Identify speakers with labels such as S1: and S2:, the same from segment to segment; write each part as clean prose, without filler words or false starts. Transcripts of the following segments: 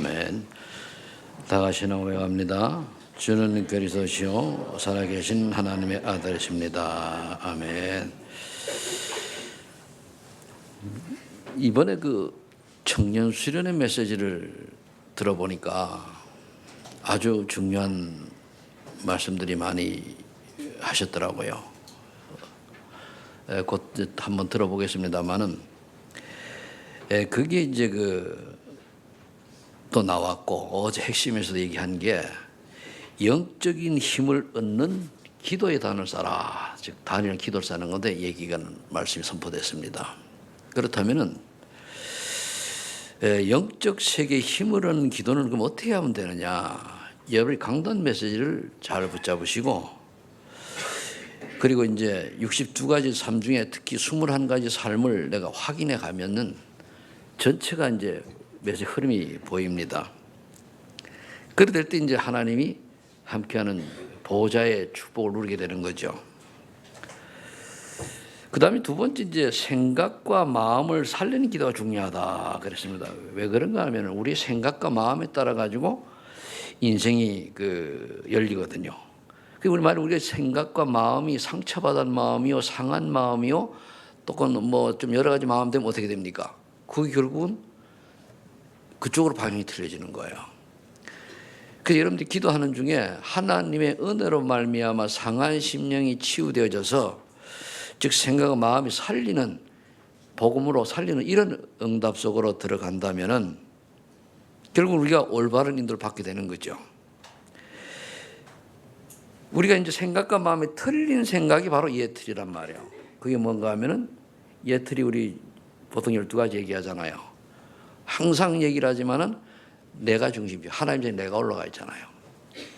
S1: 아멘. 다 같이 나오갑니다. 주는 그리스도시요 살아계신 하나님의 아들이십니다. 아멘. 이번에 청년 수련의 메시지를 들어보니까 아주 중요한 말씀들이 많이 하셨더라고요. 곧 한번 들어보겠습니다만은 그게 이제 또 나왔고 어제 핵심에서도 얘기한 게 영적인 힘을 얻는 기도의 단을 쌓아, 즉 단위는 기도를 쌓는 건데 얘기가 말씀이 선포됐습니다. 그렇다면은 영적 세계의 힘을 얻는 기도는 그럼 어떻게 하면 되느냐? 여러분이 강단 메시지를 잘 붙잡으시고, 그리고 이제 62가지 삶 중에 특히 21가지 삶을 내가 확인해 가면은 전체가 이제 메시지 흐름이 보입니다. 그래 될 때 이제 하나님이 함께하는 보호자의 축복을 누리게 되는 거죠. 그 다음에 두 번째 이제 생각과 마음을 살리는 기도가 중요하다 그랬습니다. 왜 그런가 하면 우리 생각과 마음에 따라 가지고 인생이 열리거든요. 우리 말은 우리의 생각과 마음이 상처받은 마음이요, 상한 마음이요, 또 좀 여러 가지 마음 되면 어떻게 됩니까? 그게 결국은 그쪽으로 방향이 틀어지는 거예요. 그래서 여러분들이 기도하는 중에 하나님의 은혜로 말미암아 상한 심령이 치유되어져서, 즉 생각과 마음이 살리는, 복음으로 살리는 이런 응답 속으로 들어간다면은 결국 우리가 올바른 인도를 받게 되는 거죠. 우리가 이제 생각과 마음이 틀린 생각이 바로 예틀이란 말이에요. 그게 뭔가 하면은 예틀이 우리 보통 12가지 얘기하잖아요. 항상 얘기를 하지만은 내가 중심이죠. 하나님 전에 내가 올라가 있잖아요.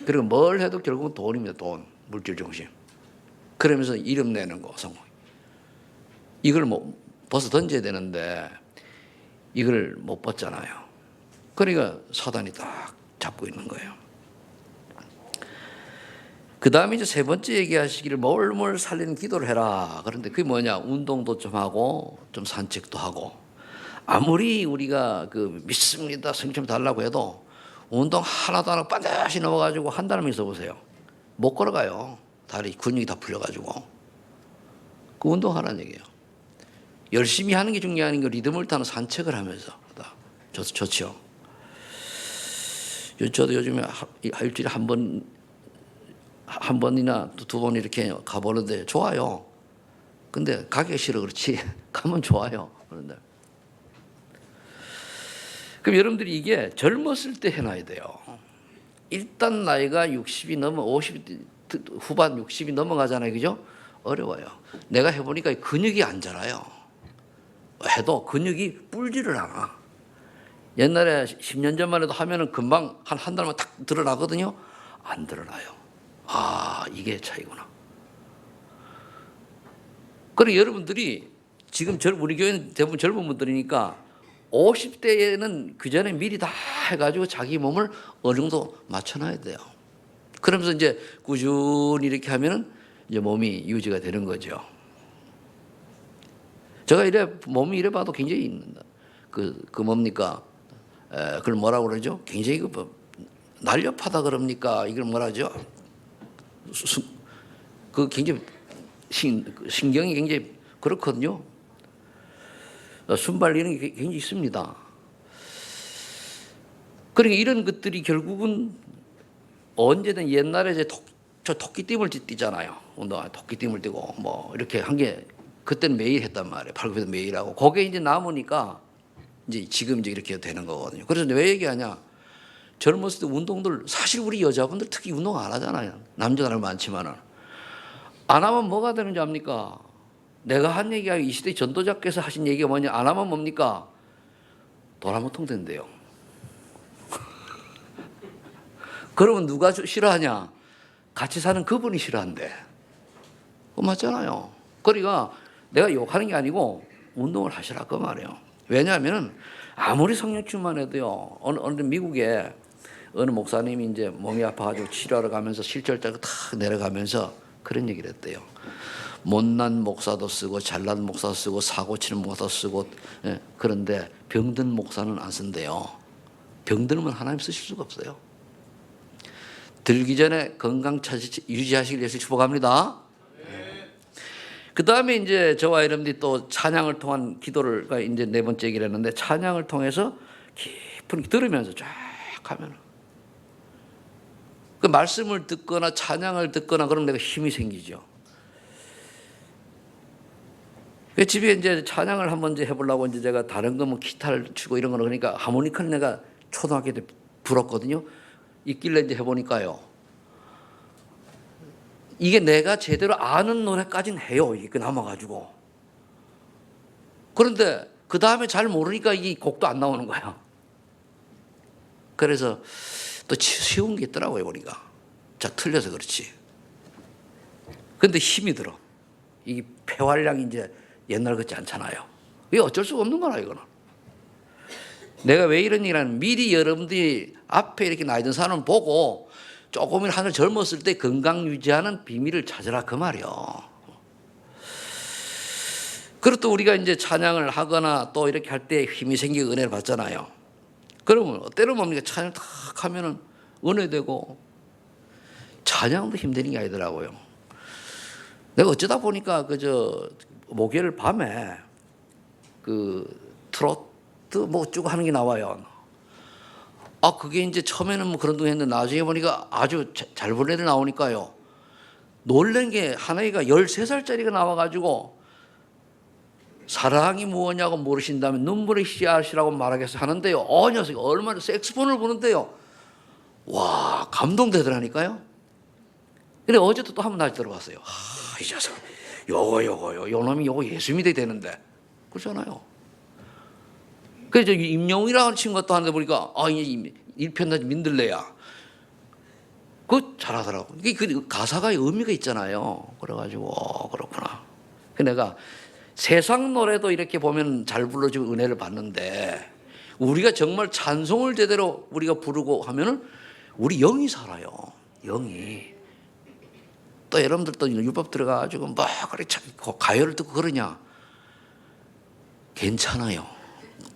S1: 그리고 뭘 해도 결국은 돈입니다. 돈, 물질 중심. 그러면서 이름 내는 거, 성공. 이걸 벗어 던져야 되는데 이걸 못 벗잖아요. 그러니까 사단이 딱 잡고 있는 거예요. 그 다음에 이제 세 번째 얘기하시기를 뭘 살리는 기도를 해라. 그런데 그게 뭐냐? 운동도 좀 하고 좀 산책도 하고. 아무리 우리가 믿습니다, 성령 좀 달라고 해도 운동 하나도 안 하고 반드시 넘어가지고 한 달만 있어 보세요. 못 걸어가요. 다리 근육이 다 풀려가지고. 그 운동하라는 얘기예요. 열심히 하는 게 중요한 게 리듬을 타는 산책을 하면서 좋죠. 저도 요즘에 일주일에 한 번이나 두 번 이렇게 가보는데 좋아요. 근데 가기 싫어 그렇지 가면 좋아요. 그런데 그럼 여러분들이 이게 젊었을 때 해놔야 돼요. 일단 나이가 60이 넘어 50 후반 60이 넘어가잖아요. 그죠? 어려워요. 내가 해보니까 근육이 안 자라요. 해도 근육이 불지를 않아. 옛날에 10년 전만 해도 하면은 금방 한 달만 탁 드러나거든요. 안 드러나요. 아, 이게 차이구나. 그리고 여러분들이 지금 우리 교회는 대부분 젊은 분들이니까 50대에는 그 전에 미리 다 해가지고 자기 몸을 어느 정도 맞춰놔야 돼요. 그러면서 이제 꾸준히 이렇게 하면은 이제 몸이 유지가 되는 거죠. 제가 몸이 이래 봐도 굉장히 뭡니까? 그걸 뭐라고 그러죠? 굉장히 날렵하다 그럽니까? 이걸 뭐라 하죠? 굉장히 신경이 굉장히 그렇거든요. 순발리는 게 굉장히 있습니다. 그러니까 이런 것들이 결국은 언제든 옛날에 이제 저 토끼띠을 뛰잖아요. 운동화 토끼띠을 뛰고 이렇게 한 게 그때는 매일 했단 말이에요. 팔굽혀도 매일 하고 그게 이제 남으니까 이제 지금 이제 이렇게 되는 거거든요. 그래서 왜 얘기하냐? 젊었을 때 운동들 사실 우리 여자분들 특히 운동 안 하잖아요. 남자들은 많지만은 안 하면 뭐가 되는지 압니까? 내가 한 얘기가 이 시대 전도자께서 하신 얘기가 뭐냐? 안 하면 뭡니까? 돈 한 통 된대요. 그러면 누가 싫어하냐? 같이 사는 그분이 싫어한대. 그거 맞잖아요. 그러니까 내가 욕하는 게 아니고 운동을 하시라 그 말이에요. 왜냐하면 아무리 성령충만 해도요. 어느 미국에 어느 목사님이 이제 몸이 아파가지고 치료하러 가면서 실절자가 탁 내려가면서 그런 얘기를 했대요. 못난 목사도 쓰고 잘난 목사도 쓰고 사고 치는 목사도 쓰고, 그런데 병든 목사는 안 쓴대요. 병들면 하나님 쓰실 수가 없어요. 들기 전에 건강 유지하시길 위해서 축복합니다. 그 다음에 이제 저와 여러분들이 또 찬양을 통한 기도를 이제 네 번째 얘기를 했는데, 찬양을 통해서 깊은 들으면서 쫙 하면 그 말씀을 듣거나 찬양을 듣거나 그러면 내가 힘이 생기죠. 그 집에 이제 찬양을 한번 이제 해보려고 이제 제가 다른 거 뭐 기타를 치고 이런 거는, 그러니까 하모니카는 내가 초등학교 때 불었거든요. 있길래 이제 해보니까요, 이게 내가 제대로 아는 노래까지는 해요. 이게 남아가지고. 그런데 그 다음에 잘 모르니까 이 곡도 안 나오는 거야. 그래서 또 쉬운 게 있더라고요, 보니까. 자, 틀려서 그렇지. 근데 힘이 들어. 이 폐활량이 이제 옛날 같지 않잖아요. 이게 어쩔 수가 없는 거라, 이거는. 내가 왜 이런 얘기를 하냐면, 미리 여러분들이 앞에 이렇게 나이 든 사람을 보고 조금이라도 하늘 젊었을 때 건강 유지하는 비밀을 찾으라, 그 말이요. 그리고 또 우리가 이제 찬양을 하거나 또 이렇게 할 때 힘이 생기고 은혜를 받잖아요. 그러면 때로 뭡니까? 찬양 탁 하면은 은혜되고, 찬양도 힘드는 게 아니더라고요. 내가 어쩌다 보니까 목요일 밤에 트로트 뭐 쭉 하는 게 나와요. 그게 이제 처음에는 뭐 그런 둥 했는데 나중에 보니까 아주 잘 부르는 애들 나오니까요. 놀란 게 하나이가 13살짜리가 나와가지고 사랑이 무엇냐고 물으신다면 눈물의 씨앗이라고 말하겠어 하는데요. 녀석이 얼마나 색스폰을 부는데요. 와, 감동되더라니까요. 근데 어제도 또 한 번 다시 들어봤어요. 이 자식, 요 놈이 예수 믿어야 되는데. 그렇잖아요. 그래서 임영웅이라는 친구가 또 하는데 보니까, 일편단심 민들레야. 그거 잘하더라고. 그 가사가 의미가 있잖아요. 그래가지고, 그렇구나. 내가 세상 노래도 이렇게 보면 잘 불러주고 은혜를 받는데, 우리가 정말 찬송을 제대로 우리가 부르고 하면은 우리 영이 살아요. 영이. 또 여러분들도 율법 들어가가지고 뭐 그래 가요를 듣고 그러냐? 괜찮아요.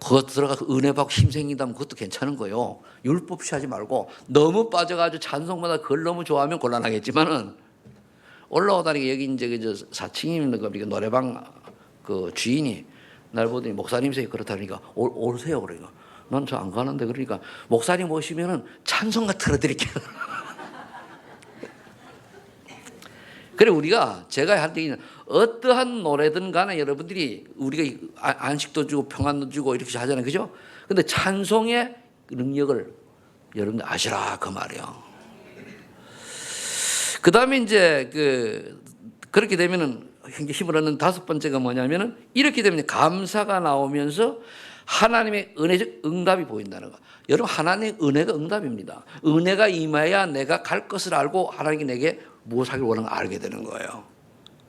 S1: 그거 들어가서 은혜 받고 힘 생긴다면 그것도 괜찮은 거예요. 율법 취하지 말고, 너무 빠져가지고 찬송마다 그걸 너무 좋아하면 곤란하겠지만은, 올라오다니까 여기 이제 4층이면 그 노래방 그 주인이 날 보더니 목사님이 그렇다니까 오세요. 그러니까 난 저 안 가는데, 그러니까 목사님 오시면은 찬송가 틀어드릴게요. 그래, 제가 할 때는 어떠한 노래든 간에 여러분들이, 우리가 안식도 주고 평안도 주고 이렇게 하잖아요. 그죠? 근데 찬송의 능력을 여러분들 아시라, 그 말이에요. 그 다음에 이제 그렇게 되면은 굉장히 힘을 얻는 다섯 번째가 뭐냐면은, 이렇게 되면 감사가 나오면서 하나님의 은혜적 응답이 보인다는 거. 여러분, 하나님의 은혜가 응답입니다. 은혜가 임해야 내가 갈 것을 알고 하나님이 내게 무엇을 하길 원하는 걸 알게 되는 거예요.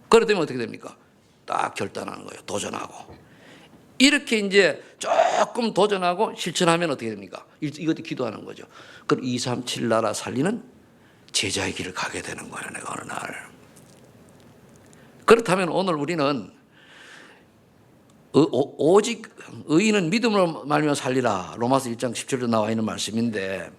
S1: 그러면 어떻게 됩니까? 딱 결단하는 거예요. 도전하고. 이렇게 이제 조금 도전하고 실천하면 어떻게 됩니까? 이것도 기도하는 거죠. 그럼 237 나라 살리는 제자의 길을 가게 되는 거예요. 내가 어느 날. 그렇다면 오늘 우리는 오직 의인은 믿음으로 말미암아 살리라, 로마서 1장 17절에 나와 있는 말씀인데,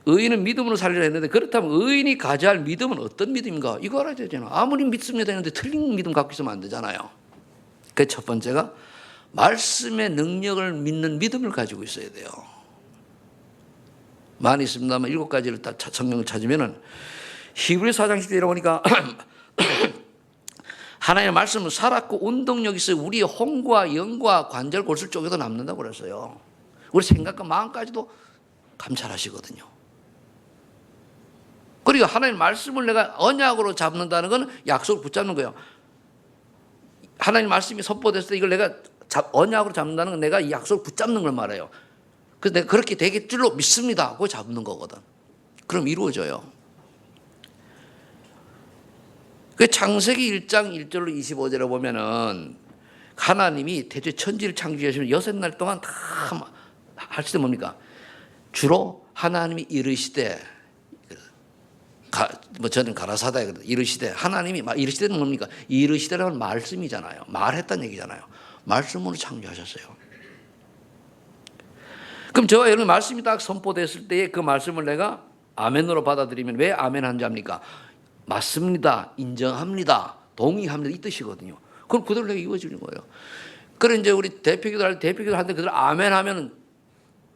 S1: 의인은 믿음으로 살리라 했는데, 그렇다면 의인이 가져야 할 믿음은 어떤 믿음인가? 이거 알아야 되잖아. 아무리 믿습니다 했는데 틀린 믿음 갖고 있으면 안 되잖아요. 그 첫 번째가 말씀의 능력을 믿는 믿음을 가지고 있어야 돼요. 많이 있습니다만 7가지를 딱 성경을 찾으면은, 히브리서 4장 10절에 보니까 하나님의 말씀은 살았고 운동력이 있어요. 우리의 혼과 영과 관절 골수 쪽에도 남는다고 그랬어요. 우리 생각과 마음까지도 감찰하시거든요. 그리고 하나님의 말씀을 내가 언약으로 잡는다는 건 약속을 붙잡는 거예요. 하나님의 말씀이 선포됐을 때 이걸 내가 언약으로 잡는다는 건 내가 이 약속을 붙잡는 걸 말해요. 그래서 내가 그렇게 되길 줄로 믿습니다. 그거 잡는 거거든. 그럼 이루어져요. 그 창세기 1장 1절로 25절에 보면은 하나님이 대체 천지를 창조하시면 6날 동안 다 하실 때 뭡니까? 주로 하나님이 이르시되, 저는 가라사다에 이르시되, 하나님이 이르시되는 뭡니까? 이르시되라는 말씀이잖아요. 말했다는 얘기잖아요. 말씀으로 창조하셨어요. 그럼 저와 여러분 말씀이 딱 선포됐을 때에 그 말씀을 내가 아멘으로 받아들이면 왜 아멘 한 자입니까? 맞습니다. 인정합니다. 동의합니다. 이 뜻이거든요. 그럼 그대로 내가 이루어지는 거예요. 그래 이제 우리 대표기도 할 때 대표기도 하는데 그대로 아멘 하면은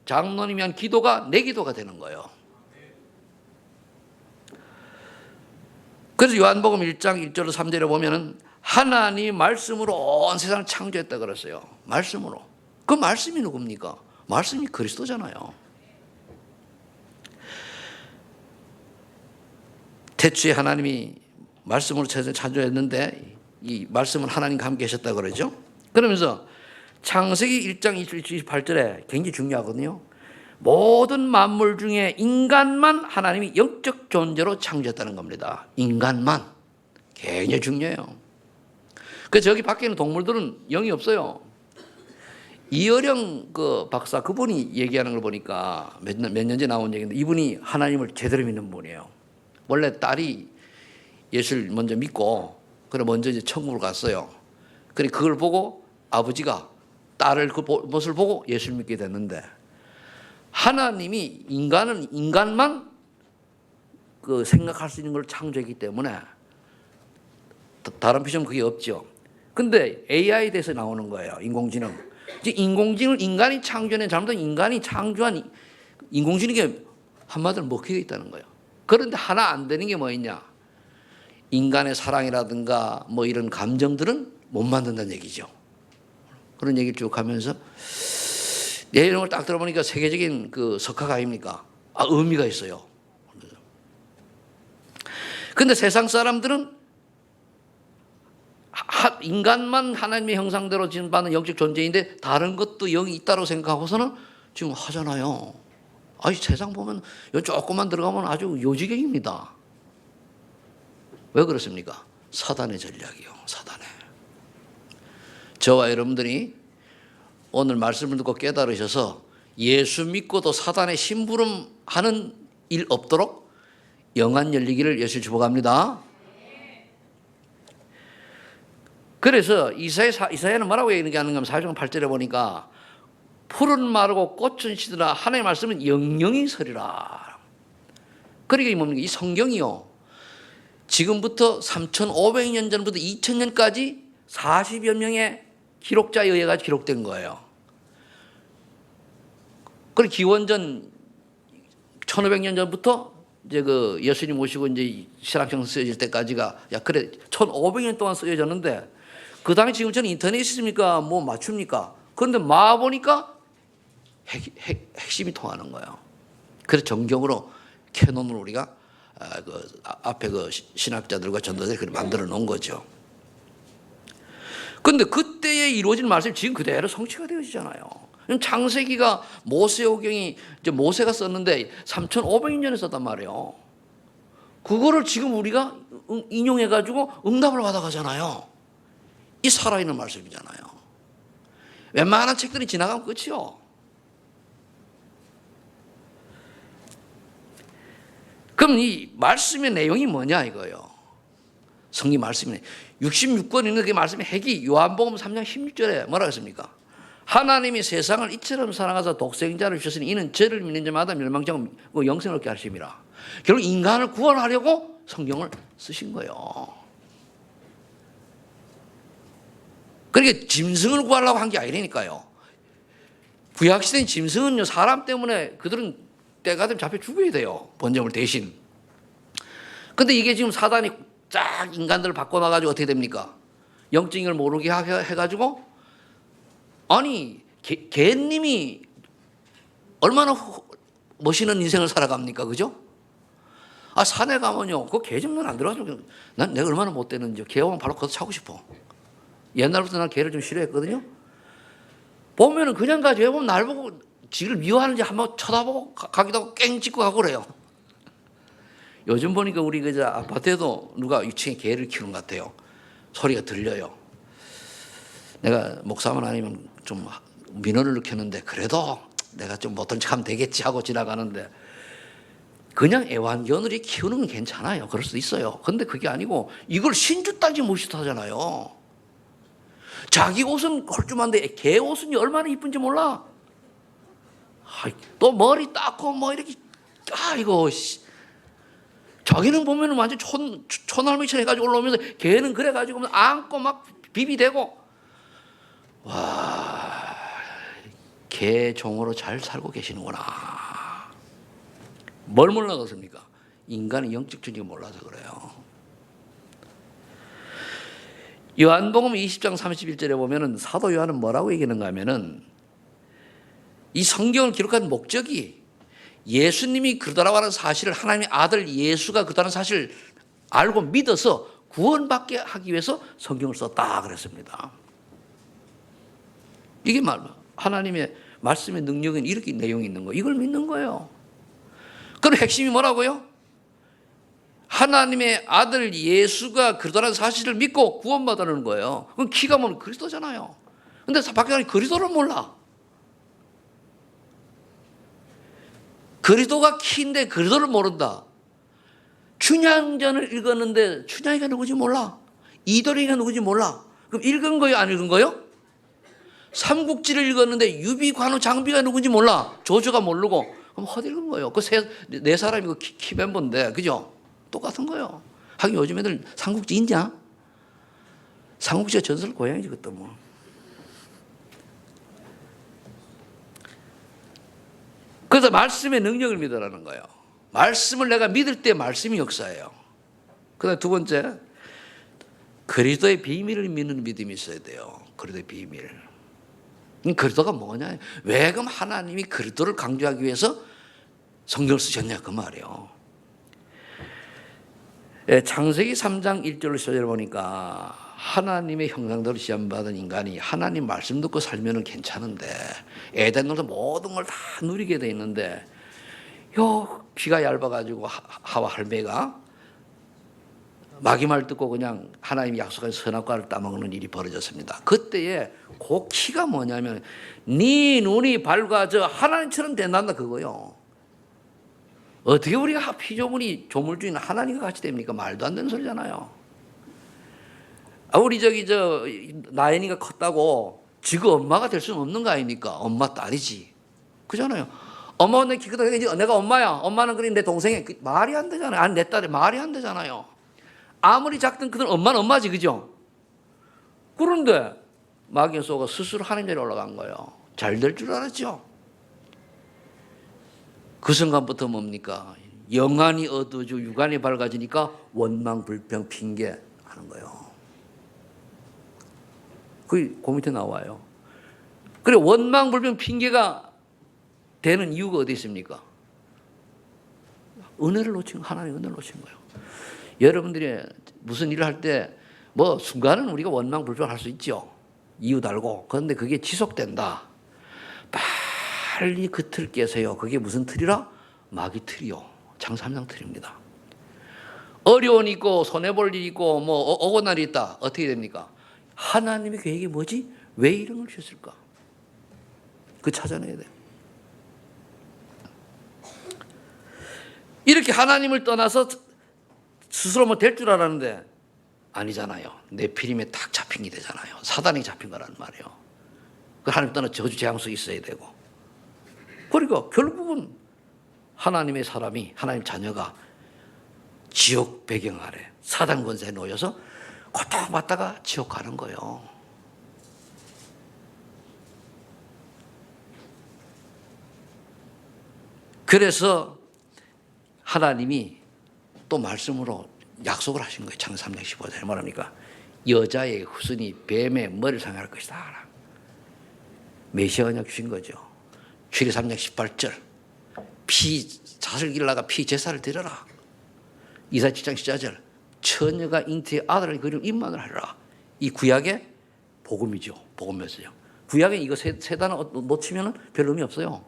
S1: 장로님이 한 기도가 내 기도가 되는 거예요. 그래서 요한복음 1장 1절로 3절에 보면은 하나님 말씀으로 온 세상을 창조했다 그랬어요. 말씀으로. 그 말씀이 누굽니까? 말씀이 그리스도잖아요. 태초에 하나님이 말씀으로 세상을 창조했는데 이 말씀은 하나님과 함께 계셨다 그러죠. 그러면서 창세기 1장 28절에 굉장히 중요하거든요. 모든 만물 중에 인간만 하나님이 영적 존재로 창조했다는 겁니다. 인간만. 굉장히 중요해요. 그래서 저기 밖에 있는 동물들은 영이 없어요. 이어령 그 박사 그분이 얘기하는 걸 보니까 몇 년 전에 나온 얘기인데 이분이 하나님을 제대로 믿는 분이에요. 원래 딸이 예수를 먼저 믿고 그래 먼저 이제 천국을 갔어요. 그래 그걸 보고 아버지가 딸을 그 모습을 보고 예수를 믿게 됐는데 하나님이 인간만 그 생각할 수 있는 걸 창조했기 때문에 다른 표시는 그게 없죠. 근데 AI에 대해서 나오는 거예요. 인공지능. 이제 인공지능을 인간이 창조해낸 잘못은 인간이 창조한 인공지능에 한마디로 먹히게 있다는 거예요. 그런데 하나 안 되는 게 뭐 있냐? 인간의 사랑이라든가 뭐 이런 감정들은 못 만든다는 얘기죠. 그런 얘기를 쭉 하면서 내 이런 걸 딱 들어보니까 세계적인 그 석학 아닙니까? 아, 의미가 있어요. 근데 세상 사람들은 인간만 하나님의 형상대로 지음받는 영적 존재인데 다른 것도 영이 있다고 생각하고서는 지금 하잖아요. 아이 세상 보면 요 조금만 들어가면 아주 요지경입니다. 왜 그렇습니까? 사단의 전략이요. 사단의. 저와 여러분들이 오늘 말씀을 듣고 깨달으셔서 예수 믿고도 사단의 심부름하는 일 없도록 영안 열리기를 예수 축복합니다. 그래서 이사야는 뭐라고 얘기하는가 하면 4장 8절에 보니까 풀은 마르고 꽃은 시드라 하나님의 말씀은 영영이 서리라. 그러니까 이 뭡니까? 이 성경이요. 지금부터 3,500년 전부터 2,000년까지 40여 명의 기록자에 의해 기록된 거예요. 그리고 기원전 1,500년 전부터 이제 그 예수님 오시고 이제 신학성 쓰여질 때까지가 야 그래 1,500년 동안 쓰여졌는데 그 당시 지금처럼 인터넷이 있습니까? 뭐 맞춥니까? 그런데 마 보니까 핵심이 통하는 거예요. 그래서 정경으로 캐논으로 우리가 그 앞에 그 신학자들과 전도자들이 그걸 만들어 놓은 거죠. 그런데 그때에 이루어진 말씀이 지금 그대로 성취가 되어지잖아요. 창세기가 모세오경이 이제 모세가 썼는데 3,500년에 썼단 말이에요. 그거를 지금 우리가 인용해가지고 응답을 받아가잖아요. 이 살아있는 말씀이잖아요. 웬만한 책들이 지나가면 끝이요. 그럼 이 말씀의 내용이 뭐냐 이거예요. 성경 말씀이 66권 있는 그 말씀의 핵이 요한복음 3장 16절에 뭐라고 했습니까? 하나님이 세상을 이처럼 사랑하사 독생자를 주셨으니 이는 저를 믿는 자마다 멸망치 않고 영생을 얻게 하심이라. 결국 인간을 구원하려고 성경을 쓰신 거예요. 그러니까 짐승을 구하려고 한 게 아니라니까요. 구약시대인 짐승은요 사람 때문에 그들은 때가 되면 잡혀 죽어야 돼요. 번제물 대신. 근데 이게 지금 사단이 쫙 인간들을 바꿔놔가지고 어떻게 됩니까? 영적인 걸 모르게 해가지고 아니 개님이 얼마나 멋있는 인생을 살아갑니까? 그죠? 아 산에 가면요 그 개 좀 눈 안 들어가지고 난 내가 얼마나 못되는지 개 오면 바로 걷어 차고 싶어. 옛날부터 난 개를 좀 싫어했거든요. 보면은 그냥 가지 왜 보면 날 보고 지를 미워하는지 한번 쳐다보고 가기도 하고 깽 짖고 가고 그래요. 요즘 보니까 우리 그 아파트에도 누가 2층에 개를 키우는 것 같아요. 소리가 들려요. 내가 목사만 아니면 좀 민원을 넣겠는데 그래도 내가 좀 못한 척하면 되겠지 하고 지나가는데 그냥 애완견을 키우는 건 괜찮아요. 그럴 수도 있어요. 근데 그게 아니고 이걸 신주 따지 못이 하잖아요. 자기 옷은 헐쭉한데 개 옷은 얼마나 이쁜지 몰라. 또 머리 닦고 뭐 이렇게 이거 자기는 보면은 완전 촌할머니처럼 해가지고 올라오면서 걔는 그래가지고 안고 막 비비대고 와, 개 종으로 잘 살고 계시는구나. 뭘 몰라겠습니까? 인간의 영적 존재가 몰라서 그래요. 요한복음 20장 31절에 보면은 사도 요한은 뭐라고 얘기하는가 하면은 이 성경을 기록한 목적이 예수님이 그러다라고 하는 사실을 하나님의 아들 예수가 그러다는 사실을 알고 믿어서 구원받게 하기 위해서 성경을 썼다 그랬습니다. 이게 하나님의 말씀의 능력은 이렇게 내용이 있는 거예요. 이걸 믿는 거예요. 그럼 핵심이 뭐라고요? 하나님의 아들 예수가 그러다는 사실을 믿고 구원받으라는 거예요. 그럼 키가 뭐는 그리스도잖아요. 근데 박경환이 그리스도를 몰라. 그리스도가 키인데 그리스도를 모른다. 춘향전을 읽었는데 춘향이가 누구지 몰라. 이도령이가 누구지 몰라. 그럼 읽은 거예요, 안 읽은 거예요? 삼국지를 읽었는데 유비관우 장비가 누군지 몰라. 조조가 모르고. 그럼 헛읽은 거예요. 네 사람이 키 멤버인데, 그죠? 똑같은 거예요. 하긴 요즘 애들 삼국지 있냐? 삼국지가 전설 고향이지, 그것도 뭐. 그래서 말씀의 능력을 믿으라는 거예요. 말씀을 내가 믿을 때 말씀이 역사예요. 그다음 두 번째, 그리스도의 비밀을 믿는 믿음이 있어야 돼요. 그리스도의 비밀. 그리스도가 뭐냐? 왜 그럼 하나님이 그리스도를 강조하기 위해서 성경을 쓰셨냐 그 말이에요. 창세기 3장 1절로 10절을 보니까 하나님의 형상대로 지음받은 인간이 하나님 말씀 듣고 살면 괜찮은데 에덴으로서 모든 걸 다 누리게 돼 있는데 귀가 얇아가지고 하와 할매가 마귀말 듣고 그냥 하나님이 약속한 선악과를 따먹는 일이 벌어졌습니다. 그때에 그 키가 뭐냐면 네 눈이 밝아져 하나님처럼 된단다 그거요. 어떻게 우리가 피조물이 조물주인 하나님과 같이 됩니까? 말도 안 되는 소리잖아요. 우리 나연이가 컸다고 지금 엄마가 될 수는 없는 거 아닙니까? 엄마 딸이지. 그잖아요. 엄마가 내 키 크다 내가 엄마야. 엄마는 그래 내 동생이 말이 안 되잖아요. 아니 내 딸이 말이 안 되잖아요. 아무리 작든 그들 엄마는 엄마지, 그죠? 그런데 마귀가 쏘고 스스로 하나님 자리에 올라간 거예요. 잘 될 줄 알았죠. 그 순간부터 뭡니까? 영안이 어두워지고 육안이 밝아지니까 원망, 불평, 핑계 하는 거예요. 그게 그 밑에 나와요. 그래 원망, 불평, 핑계가 되는 이유가 어디 있습니까? 은혜를 놓친 거, 하나님의 은혜를 놓친 거예요. 여러분들이 무슨 일을 할 때 뭐 순간은 우리가 원망, 불평할 수 있죠. 이유 달고. 그런데 그게 지속된다. 빨리 그 틀 깨세요. 그게 무슨 틀이라? 마귀 틀이요. 장삼장 틀입니다. 어려운 있고 손해볼 일 있고 뭐 어긋날이 있다. 어떻게 됩니까? 하나님의 계획이 뭐지? 왜 이런 걸 주셨을까? 그 찾아내야 돼요. 이렇게 하나님을 떠나서 스스로 뭐 될 줄 알았는데 아니잖아요. 네피림에 탁 잡힌 게 되잖아요. 사단이 잡힌 거란 말이에요. 그 하나님 떠나 저주 재앙 속에 있어야 되고. 그러니까 결국은 하나님의 사람이 하나님 자녀가 지옥 배경 아래 사단 권세에 놓여서 고통받다가 지옥 가는 거예요. 그래서 하나님이 또 말씀으로 약속을 하신 거예요. 창세기 3장 15절에 뭐랍니까? 여자의 후손이 뱀의 머리를 상할 것이다. 메시아 언약 주신 거죠. 출애굽 3장 18절 잣을 길러다가 피 제사를 드려라. 이사야 7장 14절 처녀가 잉태의 아들을 그리고 임만을 하리라. 이 구약의 복음이죠. 복음 메시지. 구약에 이거 세 단어 놓치면 별 의미 없어요.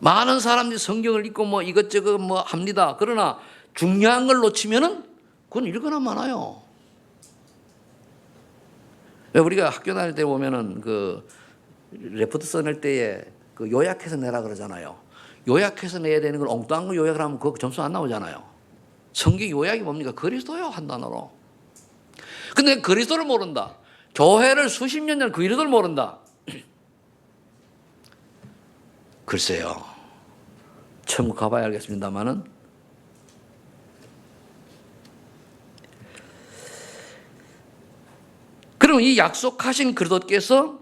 S1: 많은 사람들이 성경을 읽고 뭐 이것저것 뭐 합니다. 그러나 중요한 걸 놓치면은 그건 읽거나 많아요. 우리가 학교 다닐 때 보면은 그 레포트 써낼 때에 그 요약해서 내라 그러잖아요. 요약해서 내야 되는 걸 엉뚱한 거 요약을 하면 그 점수 안 나오잖아요. 성경 요약이 뭡니까? 그리스도요, 한 단어로. 근데 그리스도를 모른다. 교회를 수십 년 전 그리스도를 모른다. 글쎄요. 천국 가봐야 알겠습니다만은 그럼 이 약속하신 그리스도께서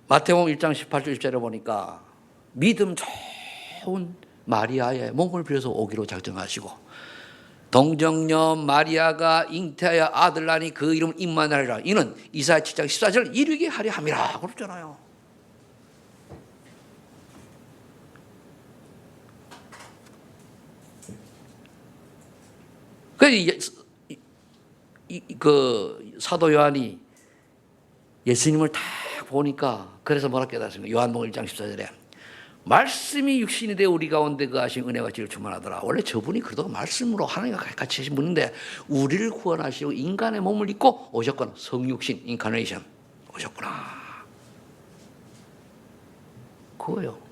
S1: 마태복음 1장 18절 10절에 보니까 믿음 좋은 마리아의 몸을 빌어서 오기로 작정하시고 동정녀 마리아가 잉태하여 아들 낳으니 그 이름 임마누엘이라 이는 이사야 7장 14절 이루게 하려 함이라 그랬잖아요. 그 사도 요한이 예수님을 딱 보니까 그래서 뭐라 깨닫습니까? 요한복음 1장 14절에 말씀이 육신이 되어 우리 가운데 거하신 은혜와 진리를 충만하더라. 원래 저분이 그래도 말씀으로 하나님과 같이 하신 분인데 우리를 구원하시고 인간의 몸을 입고 오셨구나. 성육신, 인카네이션 오셨구나. 그거요.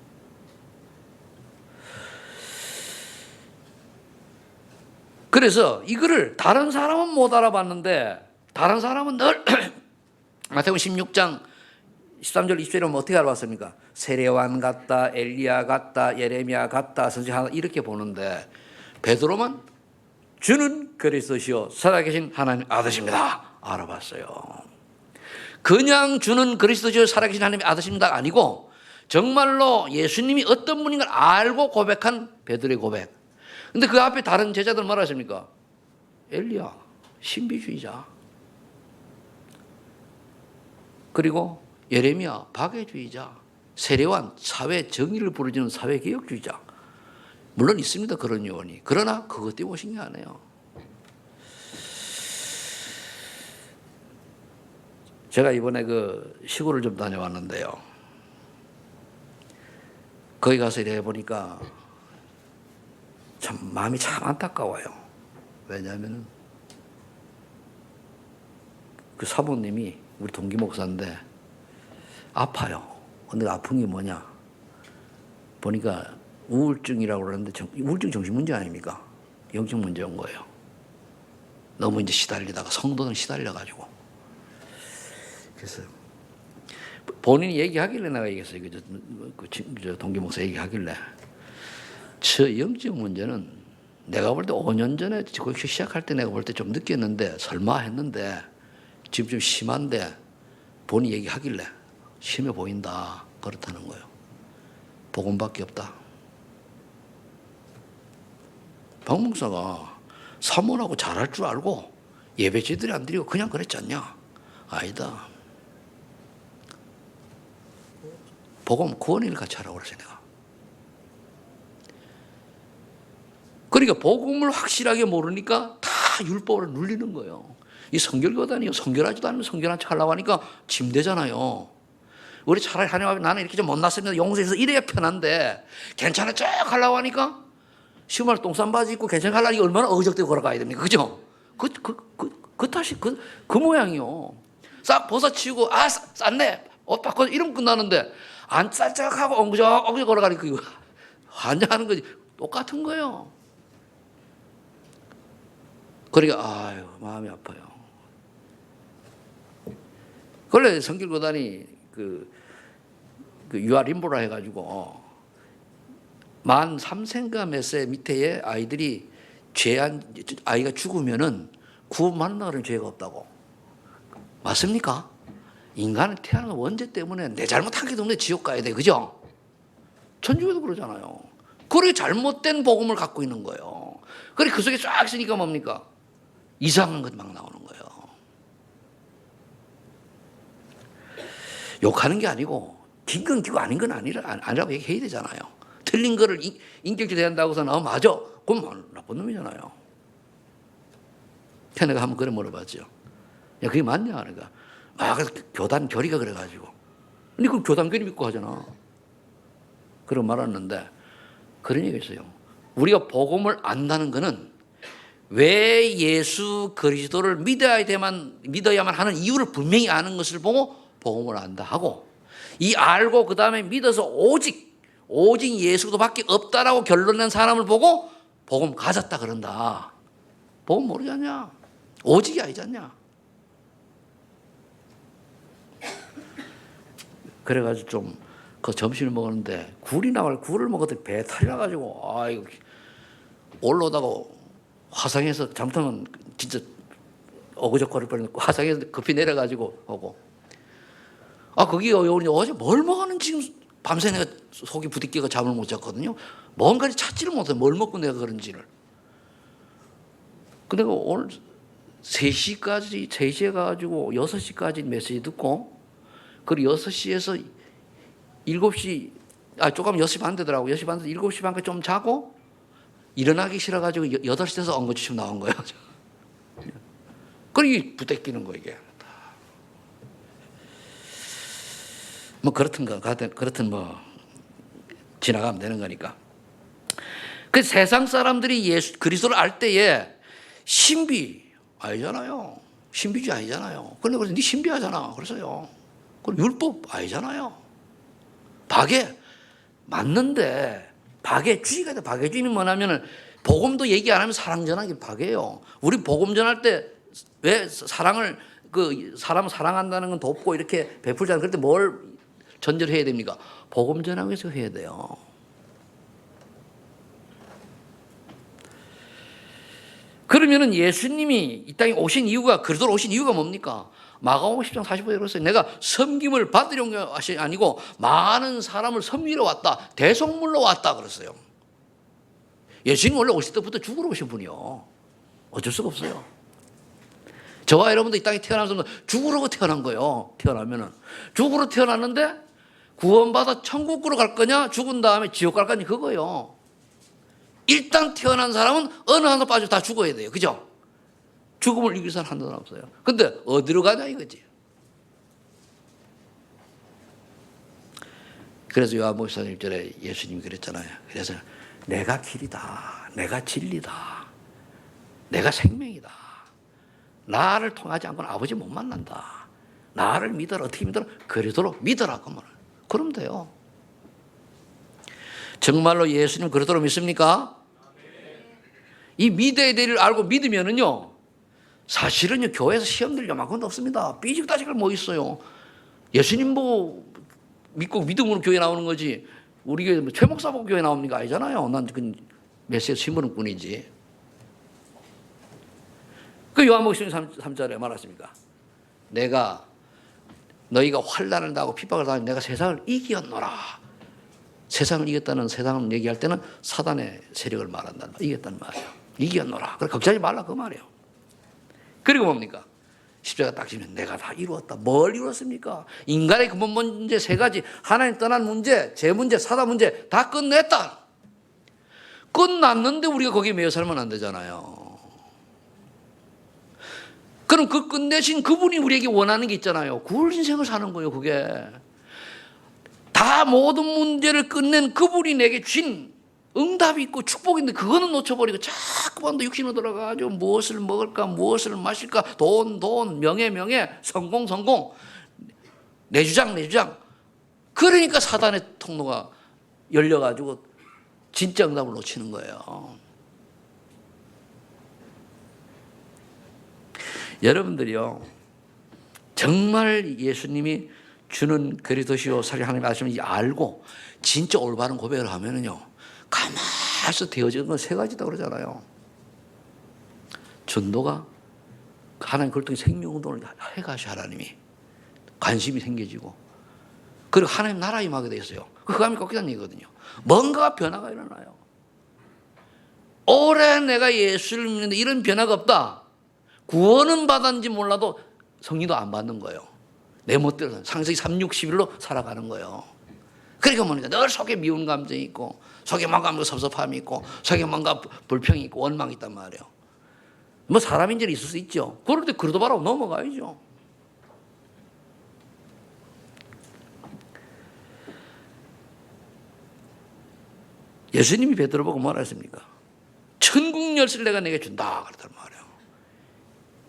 S1: 그래서 이거를 다른 사람은 못 알아봤는데 다른 사람은 늘 마태복음 16장 13절 20절에 어떻게 알아봤습니까? 세례요한 같다, 엘리야 같다, 예레미야 같다, 선지자 하나 이렇게 보는데 베드로만 주는 그리스도시요 살아계신 하나님 아드십니다. 알아봤어요. 그냥 주는 그리스도시요 살아계신 하나님의 아드십니다 아니고 정말로 예수님이 어떤 분인 걸 알고 고백한 베드로의 고백. 근데 그 앞에 다른 제자들 뭐라 했습니까? 엘리야, 신비주의자. 그리고 예레미야, 박애주의자. 세례요한, 사회 정의를 부르짖는 사회개혁주의자. 물론 있습니다, 그런 요원이. 그러나 그것 때문에 오신 게 아니에요. 제가 이번에 그 시골을 좀 다녀왔는데요. 거기 가서 이래 보니까 참 마음이 참 안타까워요. 왜냐하면 그 사모님이 우리 동기 목사인데 아파요. 근데 아픈 게 뭐냐? 보니까 우울증이라고 그러는데 우울증 정신 문제 아닙니까? 영적 문제 온 거예요. 너무 이제 시달리다가 성도는 시달려가지고. 그래서 본인이 얘기하길래 내가 얘기했어요. 그 동기 목사 얘기하길래. 저 영적 문제는 내가 볼 때 5년 전에 거기 시작할 때 내가 볼 때 좀 느꼈는데 설마 했는데 지금 좀 심한데 본인이 얘기하길래 심해 보인다. 그렇다는 거예요. 복음밖에 없다. 박 목사가 사모하고 잘할 줄 알고 예배 제대로 안 드리고 그냥 그랬지 않냐? 아니다. 복음 구원을 같이 하라고 그랬어요. 내가. 그러니까 복음을 확실하게 모르니까 다 율법을 눌리는 거예요. 이 성결교단이요. 성결하지도 않으면 성결한 척 하려고 하니까 짐되잖아요. 우리 차라리 하나님 앞에 나는 이렇게 좀 못났습니다. 용서해서 이래야 편한데 괜찮아 쭉 하려고 하니까 시험할 똥싼 바지 입고 괜찮게 하려니까 얼마나 어적대고 걸어가야 됩니까? 그죠? 그 탓이 그 모양이요. 싹 벗어치우고 쌌네. 옷 바꿔 이러면 끝나는데 안 쌀짝하고 엉그적 걸어가니까 이거 환장하는 거지. 똑같은 거예요. 그러니까 아유 마음이 아파요. 원래 성길교단이 그 유아림보라 해가지고 만 3세인가 몇 세 밑에 아이들이 아이가 죽으면은 구원받는다 그러면 죄가 없다고. 맞습니까? 인간은 태어난 원죄 때문에 내 잘못한 게 때문에 지옥 가야 돼. 그죠? 천주교도 그러잖아요. 그렇게 잘못된 복음을 갖고 있는 거예요. 그래 그 속에 쫙 있으니까 뭡니까? 이상한 것 막 나오는 거예요. 욕하는 게 아니고 긴 건 기고 아닌 건 아니라고 얘기해야 되잖아요. 틀린 거를 인격질 대한다고 해서 맞아. 그건 나쁜 놈이잖아요. 내가 한번 그래 물어봤죠. 야 그게 맞냐? 그러니까 그래서 교단 교리가 그래가지고 근데 그 교단 교리 믿고 하잖아. 그런 말았는데 그런 얘기 있어요. 우리가 복음을 안다는 거는 왜 예수 그리스도를 믿어야만 하는 이유를 분명히 아는 것을 보고 복음을 안다 하고 이 알고 그 다음에 믿어서 오직 예수도밖에 없다라고 결론낸 사람을 보고 복음 가졌다 그런다. 복음 모르지 않냐? 오직이 아니지 않냐? 그래가지고 좀 그 점심을 먹었는데 굴이 나와서 굴을 먹었더니 배탈이 나가지고 아이고 올라오다가 화상에서 잘못하면 진짜 어그적거릴 뻔했고 화상에서 급히 내려가지고 오고 거기 어제 뭘 먹었는지 지금 밤새 내가 속이 부딪혀가 잠을 못 잤거든요. 뭔가를 찾지를 못해 뭘 먹고 내가 그런지를. 근데 오늘 3시에 가가지고 6시까지 메시지 듣고 그리고 6시에서 7시 조금 6시 반 되더라고. 6시 반 돼서 7시 반까지 좀 자고 일어나기 싫어가지고 8시 돼서 엉거주춤 나온 거예요. 그러기 부대끼는 거 이게. 뭐 그렇든 뭐 지나가면 되는 거니까. 그 세상 사람들이 예수 그리스도를 알 때에 신비 아니잖아요. 신비주의 아니잖아요. 그래서 네 신비하잖아. 그래서요. 그리고 율법 아니잖아요. 박해 맞는데 박해주의가 돼. 박해주의는 뭐냐면은 복음도 얘기 안 하면 사랑 전하기 박해요. 우리 복음 전할 때 왜 사랑을 사람을 사랑한다는 건 돕고 이렇게 베풀잖아요. 그럴 때 뭘 전제를 해야 됩니까? 복음 전하기 위해서 해야 돼요. 그러면은 예수님이 이 땅에 오신 이유가 그리스도로 오신 이유가 뭡니까? 마가복음 10장 45절에 그랬어요. 내가 섬김을 받으려는 것이 아니고 많은 사람을 섬기러 왔다. 대속물로 왔다 그랬어요. 예수님 원래 오실 때부터 죽으러 오신 분이요. 어쩔 수가 없어요. 저와 여러분도 이 땅에 태어나서 죽으러 태어난 거예요. 태어나면은 죽으러 태어났는데 구원받아 천국으로 갈 거냐 죽은 다음에 지옥 갈 거냐 그거예요. 일단 태어난 사람은 어느 하나 빠져 다 죽어야 돼요. 그죠? 죽음을 이길 사람 한 사람 없어요. 근데 어디로 가냐 이거지. 그래서 요한복음 1절에 예수님이 그랬잖아요. 그래서 내가 길이다. 내가 진리다. 내가 생명이다. 나를 통하지 않고는 아버지 못 만난다. 나를 믿어라. 어떻게 믿어라? 그리스도로 믿어라. 그럼 돼요. 정말로 예수님 그리스도로 믿습니까? 이 믿어야 될 일을 알고 믿으면은요, 사실은요, 교회에서 시험들 요만큼도 없습니다. 삐죽다식을 뭐 있어요. 예수님 뭐 믿고 믿음으로 교회 나오는 거지. 우리 교회 최 목사 보고 교회 나옵니까? 아니잖아요. 난 그 메시지 심부름 뿐이지. 그 요한복음 3절에 말했습니까? 내가 너희가 환난을 당하고 핍박을 당하니 내가 세상을 이겼노라. 세상을 이겼다는 세상을 얘기할 때는 사단의 세력을 말한다. 이겼다는 말이에요. 이겼노라. 그래 걱정하지 말라 그 말이에요. 그리고 뭡니까? 십자가 딱 지면 내가 다 이루었다. 뭘 이루었습니까? 인간의 근본 문제 3가지. 하나님 떠난 문제, 제 문제, 사단 문제 다 끝냈다. 끝났는데 우리가 거기에 매여 살면 안 되잖아요. 그럼 그 끝내신 그분이 우리에게 원하는 게 있잖아요. 굴 인생을 사는 거예요. 그게 다 모든 문제를 끝낸 그분이 내게 주신 응답이 있고 축복인데 그거는 놓쳐버리고 자꾸만 더 육신으로 들어가가지고 무엇을 먹을까 무엇을 마실까 돈 명예 성공 내 주장 그러니까 사단의 통로가 열려가지고 진짜 응답을 놓치는 거예요. 여러분들이요, 정말 예수님이 주는 그리스도시요 살리 하나님 말씀을 알고 진짜 올바른 고백을 하면은요, 가만히서 되어지는 건 3가지다 그러잖아요. 전도가 하나님 그걸 통해 생명운동을 해가셔. 하나님이 관심이 생겨지고 그리고 하나님 나라 임하게 되었어요. 그 감이 꺾이다는 얘기거든요. 뭔가 변화가 일어나요. 오래 내가 예수를 믿는데 이런 변화가 없다. 구원은 받았는지 몰라도 성리도 안 받는 거예요. 내 멋대로 상세기 3,6,11로 살아가는 거예요. 그러니까 뭐니까 늘 속에 미운 감정이 있고 속에 뭔가 섭섭함이 있고 속에 뭔가 불평이 있고 원망이 있단 말이에요. 뭐 사람인지는 있을 수 있죠. 그럴 때 그러도 바라고 넘어가야죠. 예수님이 베드로 보고 뭐라 했습니까? 천국 열쇠를 내가 내게 준다 그랬단 말이에요.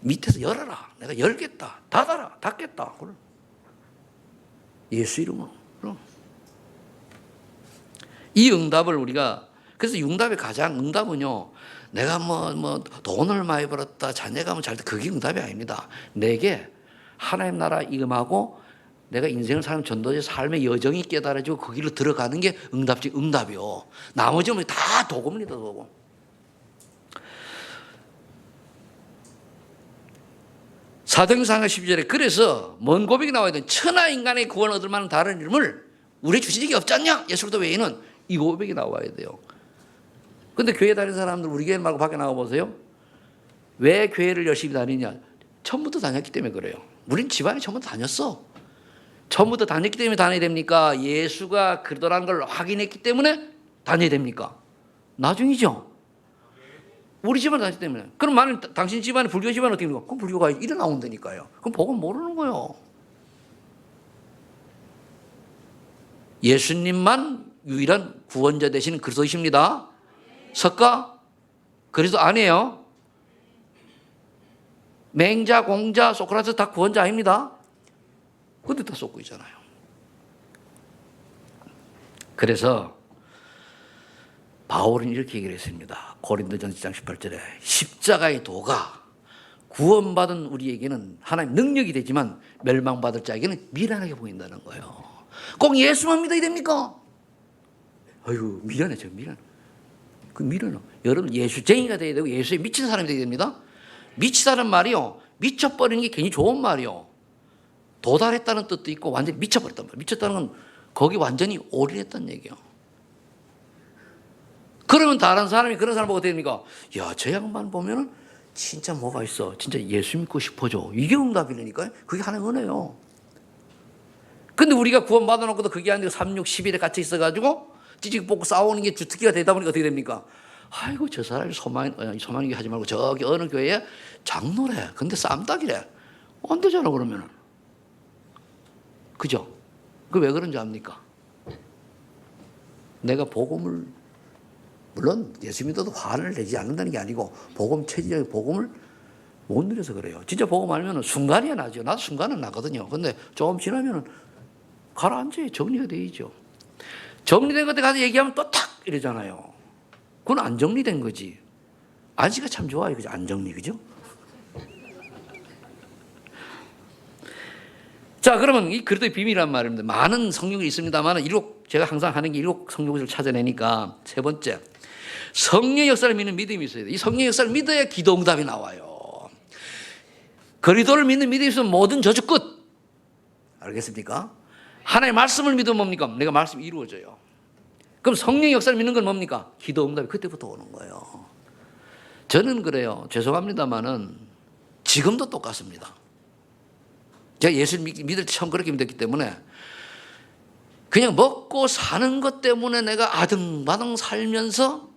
S1: 밑에서 열어라. 내가 열겠다. 닫아라. 닫겠다. 예수 이름으로. 이 응답을 우리가 그래서 응답의 가장 응답은요. 내가 뭐 돈을 많이 벌었다. 자녀가 잘 돼. 그게 응답이 아닙니다. 내게 하나님 나라 임하고 내가 인생을 사는 전도자 삶의 여정이 깨달아지고 그 길로 들어가는 게 응답지 응답이요. 나머지는 다 도금입니다. 도금. 사도행전 12절에 그래서 먼 고백이 나와야 돼. 천하 인간의 구원 얻을 만한 다른 이름을 우리에 주신 적이 없지 않냐? 예수 그리스도 외에는 이 고백이 나와야 돼요. 근데 교회 다니는 사람들 우리 교회 말고 밖에 나가보세요. 왜 교회를 열심히 다니냐? 처음부터 다녔기 때문에 그래요. 우린 집안에 처음부터 다녔어. 처음부터 다녔기 때문에 다녀야 됩니까? 예수가 그리스도라는 걸 확인했기 때문에 다녀야 됩니까? 나중이죠. 우리 집안 다녔기 때문에. 그럼 만약 당신 집안에 불교 집안은 어떻게 됩니까? 그럼 불교가 일어 나온다니까요. 그럼 복음 모르는 거예요. 예수님만 유일한 구원자 되시는 그리스도이십니다. 석가? 그리스도 아니에요. 맹자, 공자, 소크라테스 다 구원자 아닙니다. 근데 다 쏟고 있잖아요. 그래서 바울은 이렇게 얘기를 했습니다. 고린도전서 1장 18절에 십자가의 도가 구원받은 우리에게는 하나님 능력이 되지만 멸망받을 자에게는 미련하게 보인다는 거예요. 꼭 예수만 믿어야 됩니까? 아이고 미련해. 저 미련. 그 미련해. 여러분 예수쟁이가 돼야 되고 예수에 미친 사람이 돼야 됩니다. 미치다는 말이요. 미쳐버리는 게 괜히 좋은 말이요. 도달했다는 뜻도 있고 완전히 미쳐버렸단 말이에요. 미쳤다는 건 거기 완전히 올인했다는 얘기예요. 그러면 다른 사람이 그런 사람 보고 됩니까? 야, 저 양반 보면은 진짜 뭐가 있어. 진짜 예수 믿고 싶어져. 이게 응답이라니까요. 그게 하나의 은혜요. 근데 우리가 구원 받아놓고도 그게 아니고 3, 6, 11에 갇혀 있어가지고 찌직 뽑고 싸우는 게 주특기가 되다 보니까 어떻게 됩니까? 아이고 저 사람이 소망이 하지 말고 저기 어느 교회에 장로래. 근데 쌈딱이래. 안 되잖아 그러면은. 그죠? 그 왜 그런지 압니까? 내가 복음을 물론 예수 믿어도 화를 내지 않는다는 게 아니고 복음 체질적인 복음을 못 누려서 그래요. 진짜 복음 알면 순간이야 나죠. 나도 순간은 나거든요. 근데 조금 지나면 가라앉아요. 정리가 되죠. 정리된 것에 가서 얘기하면 또 탁 이러잖아요. 그건 안 정리된 거지. 안씨가 참 좋아요. 그죠? 안 정리, 그죠? 자, 그러면 이 그리스도의 비밀이란 말입니다. 많은 성경이 있습니다만 제가 항상 하는 게 일곱 성경을 찾아내니까 세 번째. 성령의 역사를 믿는 믿음이 있어야 돼. 이 성령의 역사를 믿어야 기도 응답이 나와요. 그리스도를 믿는 믿음이 있으면 모든 저주 끝. 알겠습니까? 하나님의 말씀을 믿으면 뭡니까? 내가 말씀이 이루어져요. 그럼 성령의 역사를 믿는 건 뭡니까? 기도 응답이 그때부터 오는 거예요. 저는 그래요. 죄송합니다만은 지금도 똑같습니다. 제가 예수를 믿을 때 처음 그렇게 믿었기 때문에 그냥 먹고 사는 것 때문에 내가 아등바등 살면서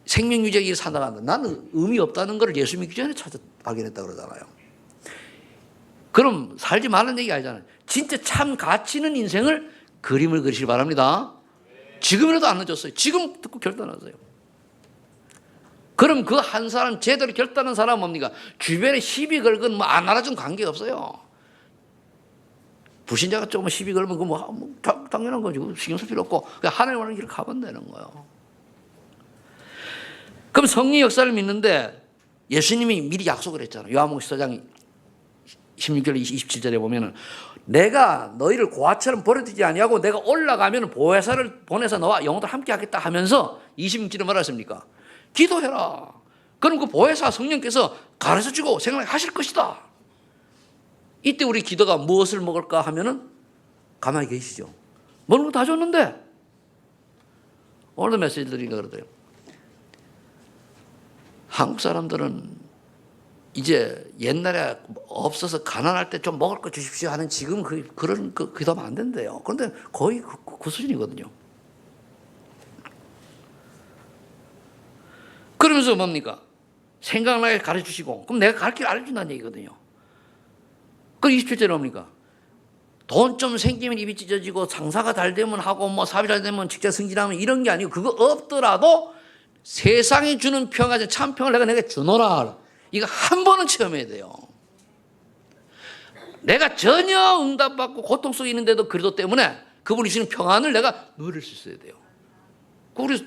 S1: 생명 유지하기 위해 산다고 나는 의미 없다는 걸 예수 믿기 전에 발견했다 그러잖아요. 그럼 살지 말라는 얘기 아니잖아요. 진짜 참 가치 있는 인생을 그림을 그리시기 바랍니다. 지금이라도 안 늦었어요. 지금 듣고 결단하세요. 그럼 그 한 사람 제대로 결단한 사람은 뭡니까? 주변에 시비 걸건 뭐 안 알아준 관계가 없어요. 불신자가 조금 시비 걸면 그거 당연한 거지. 신경 쓸 필요 없고 그냥 하나님 원하는 길을 가면 되는 거예요. 그럼 성령의 역사를 믿는데 예수님이 미리 약속을 했잖아요. 요한복음 14장 16절 27절에 보면은 내가 너희를 고아처럼 버려두지 아니하고 내가 올라가면 보혜사를 보내서 너와 영원토록 함께 하겠다 하면서 26절에 뭐라 했습니까? 기도해라. 그럼 그 보혜사 성령께서 가르쳐주고 생각나게 하실 것이다. 이때 우리 기도가 무엇을 먹을까 하면은 가만히 계시죠. 먹는 거 다 줬는데 오늘도 메시지 드리니까 그러더래요. 한국 사람들은 이제 옛날에 없어서 가난할 때 좀 먹을 거 주십시오 하는 지금 그런 기도하면 안 된대요. 그런데 거의 그 수준이거든요. 그러면서 뭡니까? 생각나게 가르쳐 주시고 그럼 내가 가르쳐 알려준다는 얘기거든요. 그 27절에 뭡니까? 돈 좀 생기면 입이 찢어지고 장사가 잘 되면 하고 뭐 사업이 잘 되면 직장 승진하면 이런 게 아니고 그거 없더라도 세상이 주는 평화, 참 평화를 내가 주노라. 이거 한 번은 체험해야 돼요. 내가 전혀 응답받고 고통 속에 있는데도 그리스도 때문에 그분이 주시는 평안을 내가 누릴 수 있어야 돼요. 우리